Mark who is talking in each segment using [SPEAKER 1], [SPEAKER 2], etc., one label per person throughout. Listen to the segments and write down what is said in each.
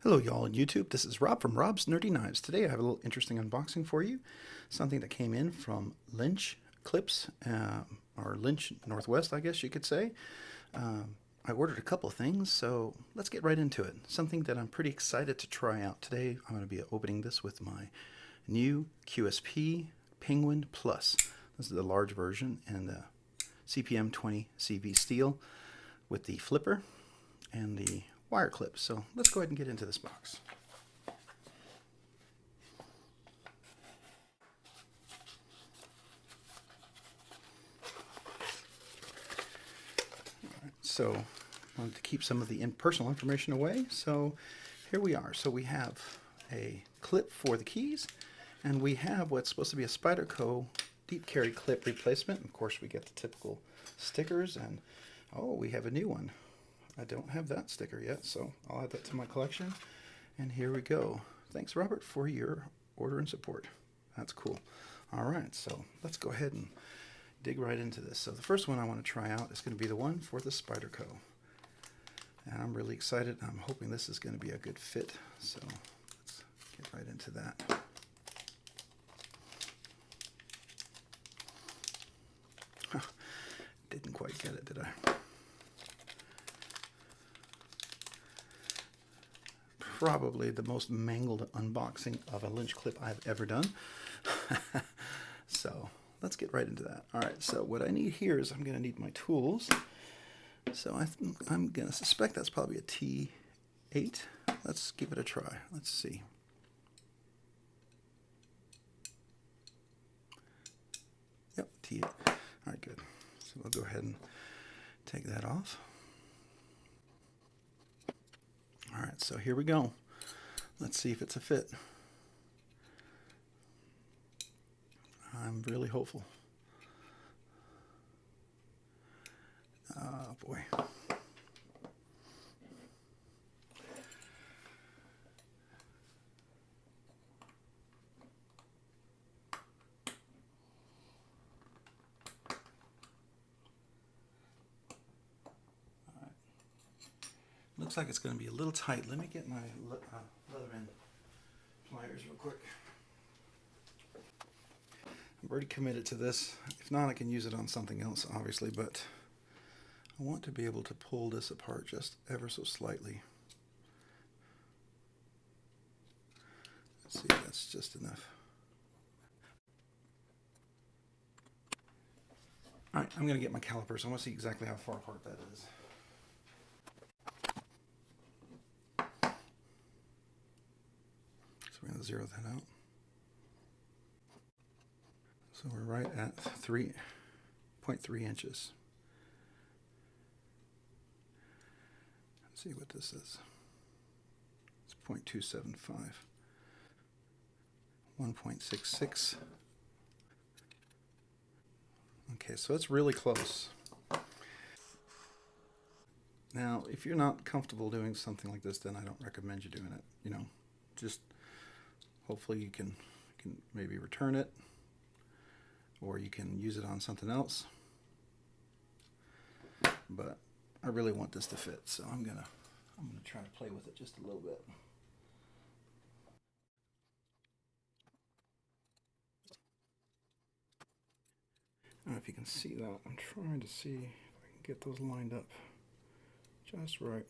[SPEAKER 1] Hello y'all on YouTube, this is Rob from Rob's Nerdy Knives. Today I have a little interesting unboxing for you. Something that came in from Lynch Clips, or Lynch Northwest I guess you could say. I ordered a couple things, so let's get right into it. Something that I'm pretty excited to try out. Today I'm going to be opening this with my new QSP Penguin Plus. This is the large version and the CPM 20 CV steel with the flipper and the wire clips. So let's go ahead and get into this box. So I wanted to keep some of the personal information away. So here we are. So we have a clip for the keys, and we have what's supposed to be a Spyderco deep carry clip replacement. Of course, we get the typical stickers, and oh, we have a new one. I don't have that sticker yet, so I'll add that to my collection. And here we go. Thanks, Robert, for your order and support. That's cool. All right, so let's go ahead and dig right into this. So the first one I want to try out is going to be the one for the Spyderco. And I'm really excited. I'm hoping this is going to be a good fit. So let's get right into that. Didn't quite get it, did I? Probably the most mangled unboxing of a Lynch clip I've ever done. So let's get right into that. All right, so what I need here is I'm going to need my tools. So I'm going to suspect that's probably a T8. Let's give it a try. Let's see. Yep, T8. All right, good. So we'll go ahead and take that off. All right, so here we go. Let's see if it's a fit. I'm really hopeful. Oh boy. Looks like it's going to be a little tight. Let me get my leather end pliers real quick. I'm already committed to this. If not, I can use it on something else, obviously, but I want to be able to pull this apart just ever so slightly. Let's see if that's just enough. All right, I'm going to get my calipers. I want to see exactly how far apart that is. So we're going to zero that out. So we're right at 3.3 inches. Let's see what this is. It's 0.275. 1.66. Okay, so it's really close. Now, if you're not comfortable doing something like this, then I don't recommend you doing it. You know, just hopefully you can maybe return it, or you can use it on something else. But I really want this to fit, so I'm gonna try to play with it just a little bit. I don't know if you can see that. I'm trying to see if I can get those lined up just right.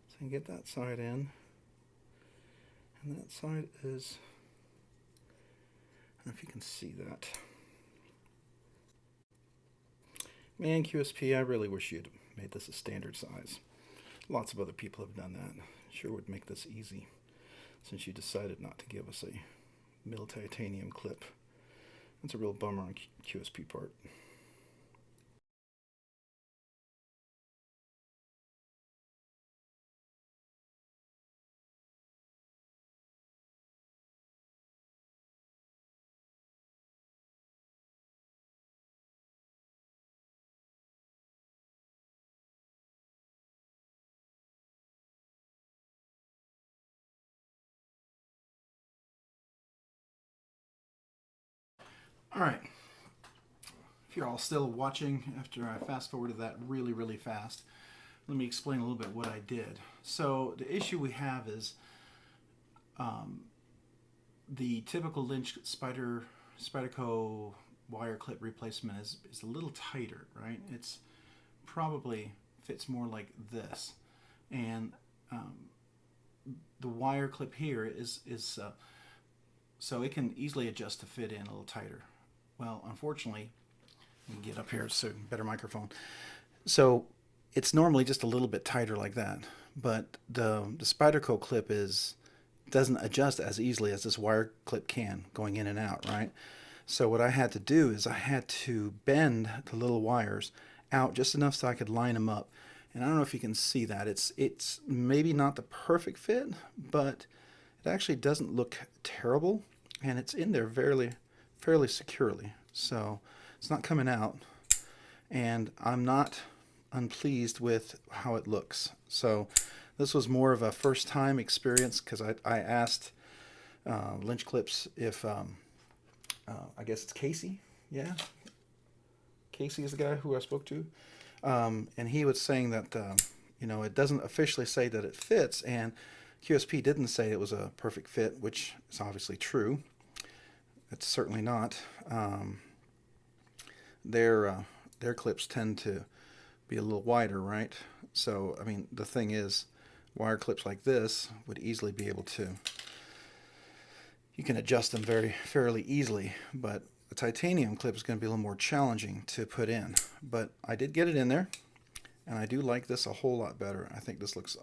[SPEAKER 1] So I can get that side in, and that side is, I don't know if you can see that. Man, QSP, I really wish you'd made this a standard size. Lots of other people have done that. Sure would make this easy, since you decided not to give us a mill titanium clip. That's a real bummer on QSP part. All right. If you're all still watching after I fast forwarded that really fast, let me explain a little bit what I did. So the issue we have is the typical Lynch Spyderco wire clip replacement is a little tighter, right? It's probably fits more like this, and the wire clip here is so it can easily adjust to fit in a little tighter. Well, unfortunately, let me get up here so better microphone. So it's normally just a little bit tighter like that, but the Spyderco clip doesn't adjust as easily as this wire clip can, going in and out, right? So what I had to do is I had to bend the little wires out just enough so I could line them up. And I don't know if you can see that. It's maybe not the perfect fit, but it actually doesn't look terrible, and it's in there fairly securely. So it's not coming out, and I'm not unpleased with how it looks. So this was more of a first time experience because I asked Lynch Clips if I guess it's Casey. Yeah, Casey is the guy who I spoke to, and he was saying that it doesn't officially say that it fits, and QSP didn't say it was a perfect fit, which is obviously true. It's certainly not. Their clips tend to be a little wider, right? So I mean, the thing is, wire clips like this would easily be able to, you can adjust them fairly easily, but a titanium clip is going to be a little more challenging to put in. But I did get it in there, and I do like this a whole lot better. I think this looks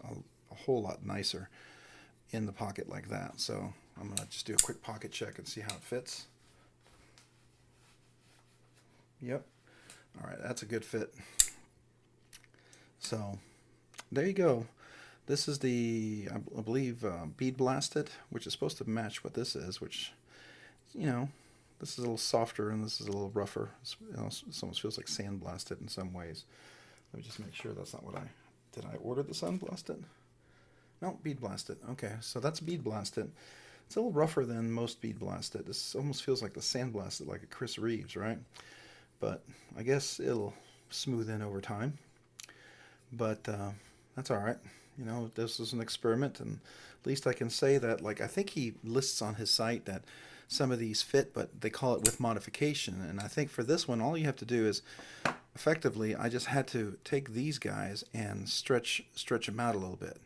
[SPEAKER 1] a whole lot nicer in the pocket like that. So I'm going to just do a quick pocket check and see how it fits. Yep. All right, that's a good fit. So there you go. This is the, I believe, bead blasted, which is supposed to match what this is, which, this is a little softer and this is a little rougher. It almost feels like sandblasted in some ways. Let me just make sure that's not what did I order the sandblasted? No, bead blasted. Okay, so that's bead blasted. It's a little rougher than most bead blasted. This almost feels like the sandblasted, like a Chris Reeves, right? But I guess it'll smooth in over time. But that's all right. This is an experiment, and at least I can say that, I think he lists on his site that some of these fit, but they call it with modification. And I think for this one, all you have to do is, effectively, I just had to take these guys and stretch them out a little bit,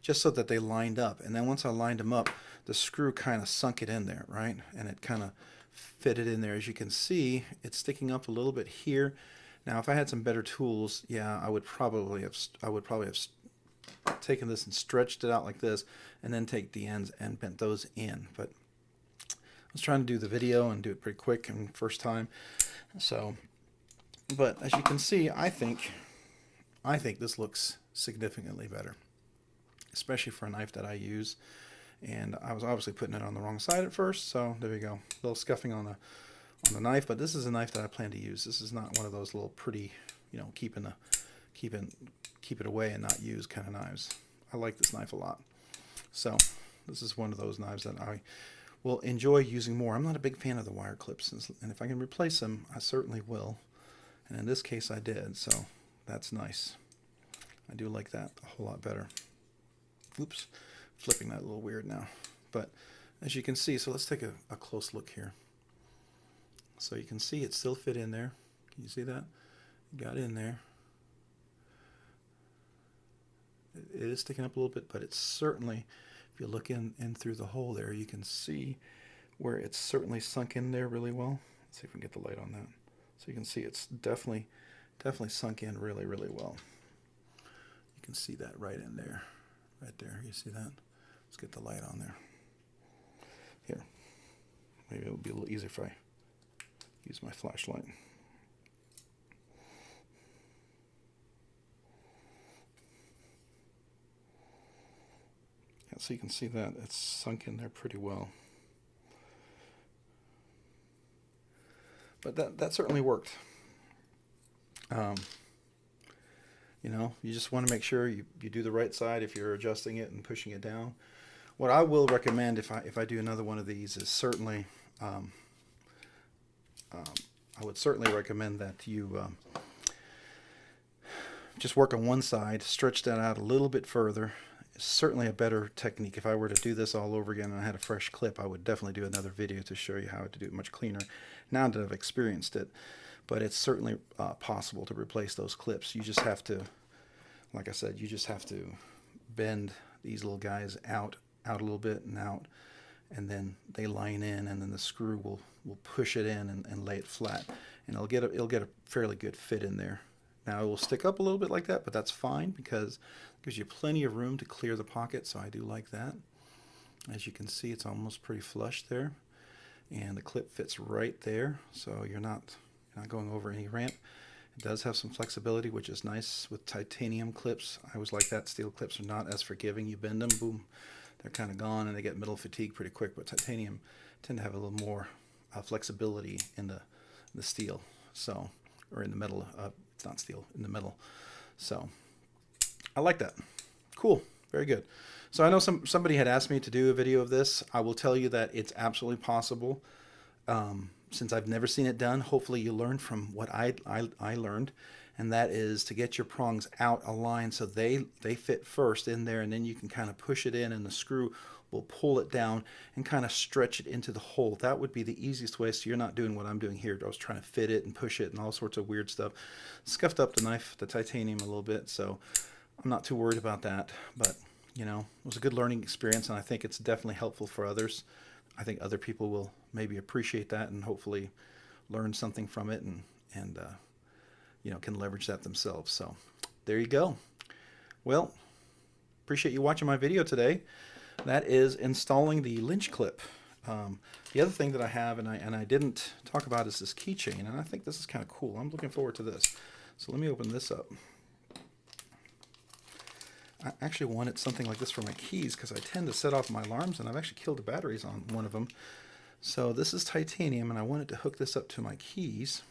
[SPEAKER 1] just so that they lined up. And then once I lined them up, the screw kind of sunk it in there, right? And it kind of fitted in there. As you can see, it's sticking up a little bit here. Now, if I had some better tools, yeah, I would probably have taken this and stretched it out like this, and then take the ends and bent those in. But I was trying to do the video and do it pretty quick and first time. So, but as you can see, I think this looks significantly better, especially for a knife that I use. And I was obviously putting it on the wrong side at first, so there you go. A little scuffing on the knife, but this is a knife that I plan to use. This is not one of those little pretty, keep it away and not use kind of knives. I like this knife a lot. So this is one of those knives that I will enjoy using more. I'm not a big fan of the wire clips, and if I can replace them, I certainly will. And in this case, I did, so that's nice. I do like that a whole lot better. Oops, flipping that a little weird now. But as you can see, so let's take a close look here. So you can see it still fit in there. Can you see that? It got in there. It is sticking up a little bit, but it's certainly, if you look in through the hole there, you can see where it's certainly sunk in there really well. Let's see if we can get the light on that. So you can see it's definitely sunk in really well. You can see that right in there, right there. You see that? Let's get the light on there. Here, maybe it would be a little easier if I use my flashlight. Yeah, so you can see that it's sunk in there pretty well. But that certainly worked. You just want to make sure you do the right side if you're adjusting it and pushing it down. What I will recommend if I do another one of these is certainly I would certainly recommend that you just work on one side, stretch that out a little bit further. It's certainly a better technique. If I were to do this all over again and I had a fresh clip, I would definitely do another video to show you how to do it much cleaner now that I've experienced it. But it's certainly possible to replace those clips. You just have to, like I said, you just have to bend these little guys out a little bit and out, and then they line in, and then the screw will push it in and lay it flat, and it'll get a fairly good fit in there. Now it will stick up a little bit like that, but that's fine because it gives you plenty of room to clear the pocket, so I do like that. As you can see, it's almost pretty flush there, and the clip fits right there, so you're not going over any ramp. It does have some flexibility, which is nice with titanium clips. I always like that. Steel clips are not as forgiving. You bend them, boom, they're kind of gone, and they get metal fatigue pretty quick. But titanium tend to have a little more flexibility in the steel, so, or in the metal. It's not steel, in the metal. So I like that. Cool, very good. So I know somebody had asked me to do a video of this. I will tell you that it's absolutely possible. Since I've never seen it done, hopefully you learned from what I learned, and that is to get your prongs out aligned so they fit first in there, and then you can kind of push it in, and the screw will pull it down and kind of stretch it into the hole. That would be the easiest way, so you're not doing what I'm doing here. I was trying to fit it and push it and all sorts of weird stuff. Scuffed up the titanium a little bit, so I'm not too worried about that. But, you know, it was a good learning experience, and I think it's definitely helpful for others. I think other people will maybe appreciate that and hopefully learn something from it, and you know, can leverage that themselves. So there you go. Well, appreciate you watching my video today. That is installing the Lynch clip. The other thing that I have and I didn't talk about is this keychain, and I think this is kind of cool. I'm looking forward to this. So let me open this up. I actually wanted something like this for my keys because I tend to set off my alarms, and I've actually killed the batteries on one of them. So this is titanium, and I wanted to hook this up to my keys.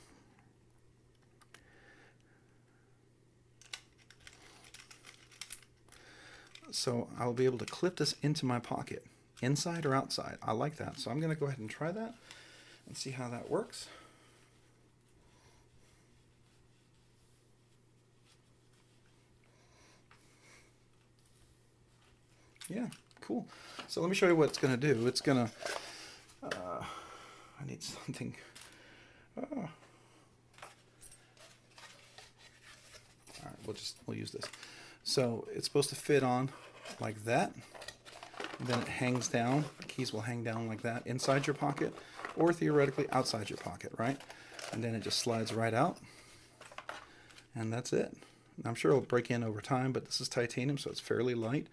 [SPEAKER 1] So I'll be able to clip this into my pocket, inside or outside. I like that. So I'm going to go ahead and try that and see how that works. Yeah, cool. So let me show you what it's going to do. It's going to, I need something. All right, we'll use this. So it's supposed to fit on like that. And then it hangs down. The keys will hang down like that inside your pocket, or theoretically outside your pocket, right? And then it just slides right out. And that's it. I'm sure it'll break in over time, but this is titanium, so it's fairly light.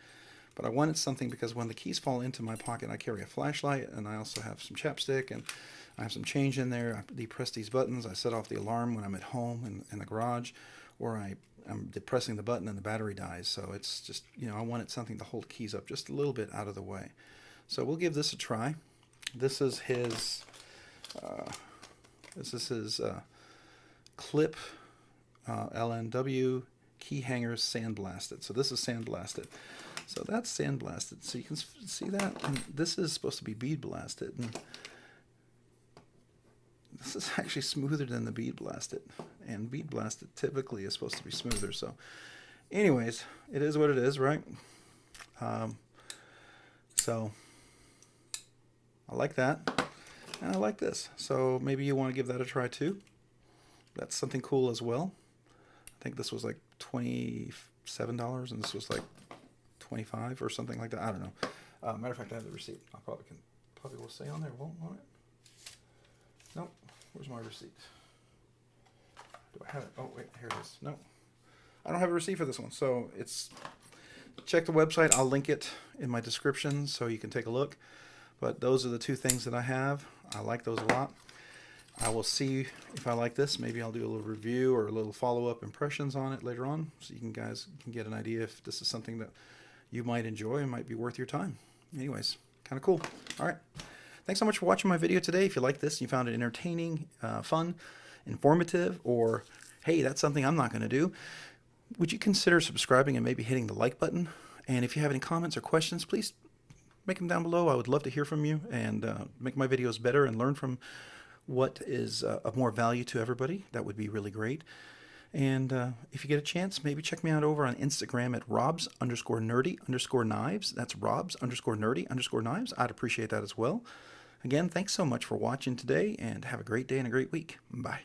[SPEAKER 1] But I wanted something because when the keys fall into my pocket, I carry a flashlight, and I also have some chapstick, and I have some change in there. I depress these buttons. I set off the alarm when I'm at home in the garage, or I'm depressing the button and the battery dies. So it's just, you know, I wanted something to hold keys up just a little bit out of the way. So we'll give this a try. This is his clip LNW key hangers sandblasted. So this is sandblasted. So that's sandblasted. So you can see that. And this is supposed to be bead blasted. And this is actually smoother than the bead blasted. And bead blasted typically is supposed to be smoother. So anyways, it is what it is, right? So I like that. And I like this. So maybe you want to give that a try too. That's something cool as well. I think this was like $27 and this was like $25 or something like that. I don't know. Matter of fact, I have the receipt. I probably will say on there, won't it? Nope. Where's my receipt? Do I have it? Oh, wait, here it is. No. I don't have a receipt for this one. So check the website. I'll link it in my description so you can take a look. But those are the two things that I have. I like those a lot. I will see if I like this. Maybe I'll do a little review or a little follow-up impressions on it later on, so you guys can get an idea if this is something that you might enjoy and might be worth your time. Anyways, kind of cool. All right. Thanks so much for watching my video today. If you like this and you found it entertaining, fun, informative, or hey, that's something I'm not going to do, would you consider subscribing and maybe hitting the like button? And if you have any comments or questions, please make them down below. I would love to hear from you and make my videos better and learn from what is of more value to everybody, that would be really great. And if you get a chance, maybe check me out over on Instagram at robs_nerdy_knives. That's robs_nerdy_knives. I'd appreciate that as well. Again, thanks so much for watching today, and have a great day and a great week. Bye.